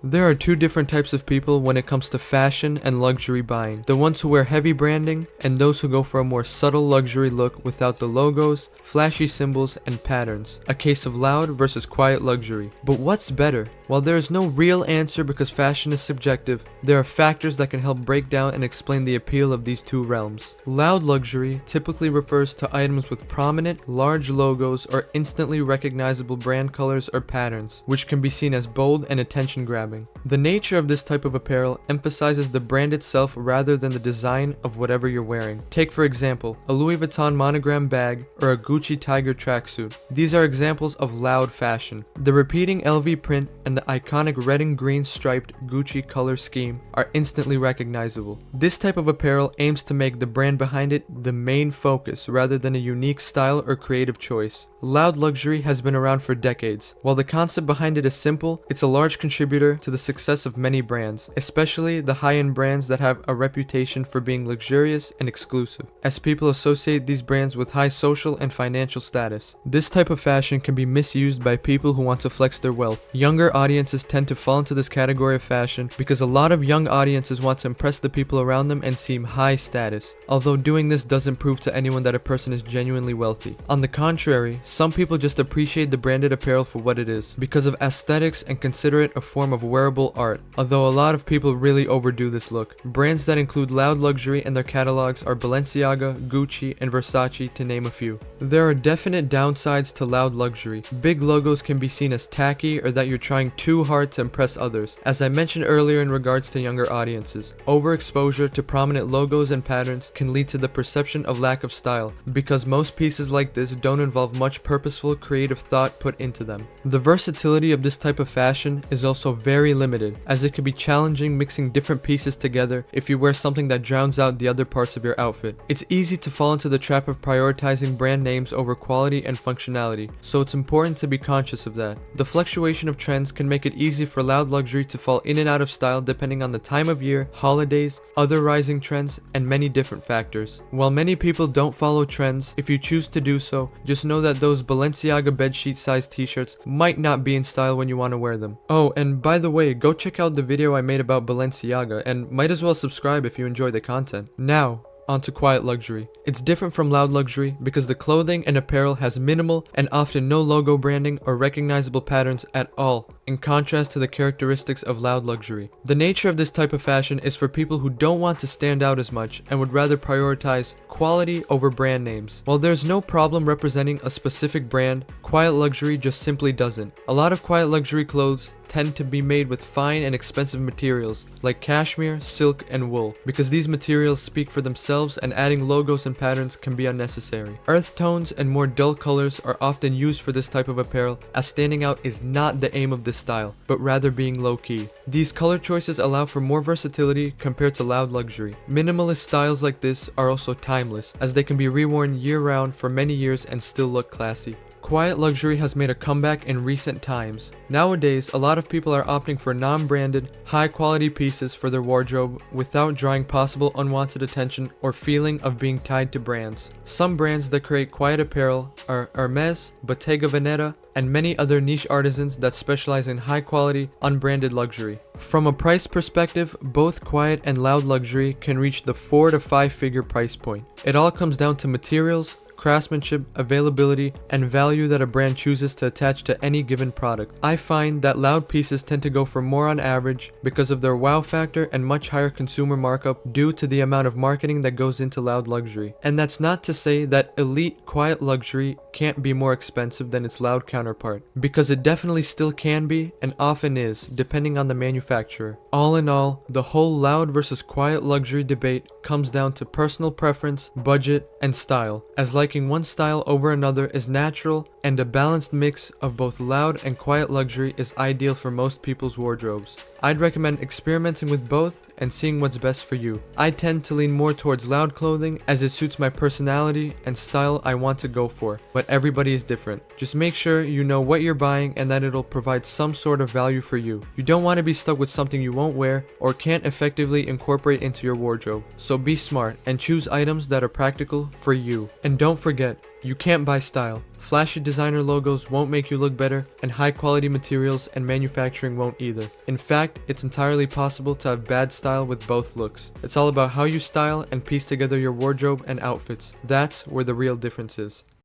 There are two different types of people when it comes to fashion and luxury buying. The ones who wear heavy branding and those who go for a more subtle luxury look without the logos, flashy symbols, and patterns. A case of loud versus quiet luxury. But what's better? While there is no real answer because fashion is subjective, there are factors that can help break down and explain the appeal of these two realms. Loud luxury typically refers to items with prominent, large logos or instantly recognizable brand colors or patterns, which can be seen as bold and attention-grabbing. The nature of this type of apparel emphasizes the brand itself rather than the design of whatever you're wearing. Take for example, a Louis Vuitton monogram bag or a Gucci Tiger tracksuit. These are examples of loud fashion. The repeating LV print and the iconic red and green striped Gucci color scheme are instantly recognizable. This type of apparel aims to make the brand behind it the main focus rather than a unique style or creative choice. Loud luxury has been around for decades. While the concept behind it is simple, it's a large contributor to the success of many brands, especially the high-end brands that have a reputation for being luxurious and exclusive, as people associate these brands with high social and financial status. This type of fashion can be misused by people who want to flex their wealth. Younger audiences tend to fall into this category of fashion because a lot of young audiences want to impress the people around them and seem high status, although doing this doesn't prove to anyone that a person is genuinely wealthy. On the contrary, some people just appreciate the branded apparel for what it is, because of aesthetics and consider it a form of wearable art, although a lot of people really overdo this look. Brands that include loud luxury in their catalogs are Balenciaga, Gucci, and Versace, to name a few. There are definite downsides to loud luxury. Big logos can be seen as tacky or that you're trying too hard to impress others. As I mentioned earlier in regards to younger audiences, overexposure to prominent logos and patterns can lead to the perception of lack of style, because most pieces like this don't involve much purposeful creative thought put into them. The versatility of this type of fashion is also very limited, as it can be challenging mixing different pieces together if you wear something that drowns out the other parts of your outfit. It's easy to fall into the trap of prioritizing brand names over quality and functionality, so it's important to be conscious of that. The fluctuation of trends can make it easy for loud luxury to fall in and out of style depending on the time of year, holidays, other rising trends, and many different factors. While many people don't follow trends, if you choose to do so, just know that those Balenciaga bedsheet sized t-shirts might not be in style when you want to wear them. Oh, and by the way, go check out the video I made about Balenciaga, and might as well subscribe if you enjoy the content. Now, onto quiet luxury. It's different from loud luxury because the clothing and apparel has minimal and often no logo branding or recognizable patterns at all, in contrast to the characteristics of loud luxury. The nature of this type of fashion is for people who don't want to stand out as much and would rather prioritize quality over brand names. While there's no problem representing a specific brand, quiet luxury just simply doesn't. A lot of quiet luxury clothes tend to be made with fine and expensive materials like cashmere, silk, and wool, because these materials speak for themselves and adding logos and patterns can be unnecessary. Earth tones and more dull colors are often used for this type of apparel, as standing out is not the aim of this style, but rather being low-key. These color choices allow for more versatility compared to loud luxury. Minimalist styles like this are also timeless, as they can be reworn year-round for many years and still look classy. Quiet luxury has made a comeback in recent times. Nowadays, a lot of people are opting for non-branded, high-quality pieces for their wardrobe without drawing possible unwanted attention or feeling of being tied to brands. Some brands that create quiet apparel are Hermes, Bottega Veneta, and many other niche artisans that specialize in high-quality, unbranded luxury. From a price perspective, both quiet and loud luxury can reach the 4 to 5 figure price point. It all comes down to materials, craftsmanship, availability, and value that a brand chooses to attach to any given product. I find that loud pieces tend to go for more on average because of their wow factor and much higher consumer markup due to the amount of marketing that goes into loud luxury. And that's not to say that elite quiet luxury can't be more expensive than its loud counterpart, because it definitely still can be and often is, depending on the manufacturer. All in all, the whole loud versus quiet luxury debate comes down to personal preference, budget, and style, as liking one style over another is natural, and a balanced mix of both loud and quiet luxury is ideal for most people's wardrobes. I'd recommend experimenting with both and seeing what's best for you. I tend to lean more towards loud clothing as it suits my personality and style I want to go for, but everybody is different. Just make sure you know what you're buying and that it'll provide some sort of value for you. You don't want to be stuck with something you won't wear or can't effectively incorporate into your wardrobe. So be smart and choose items that are practical for you. And don't forget, You can't buy style. Flashy designer logos won't make you look better, and high quality materials and manufacturing won't either. In fact, it's entirely possible to have bad style with both looks. It's all about how you style and piece together your wardrobe and outfits. That's where the real difference is.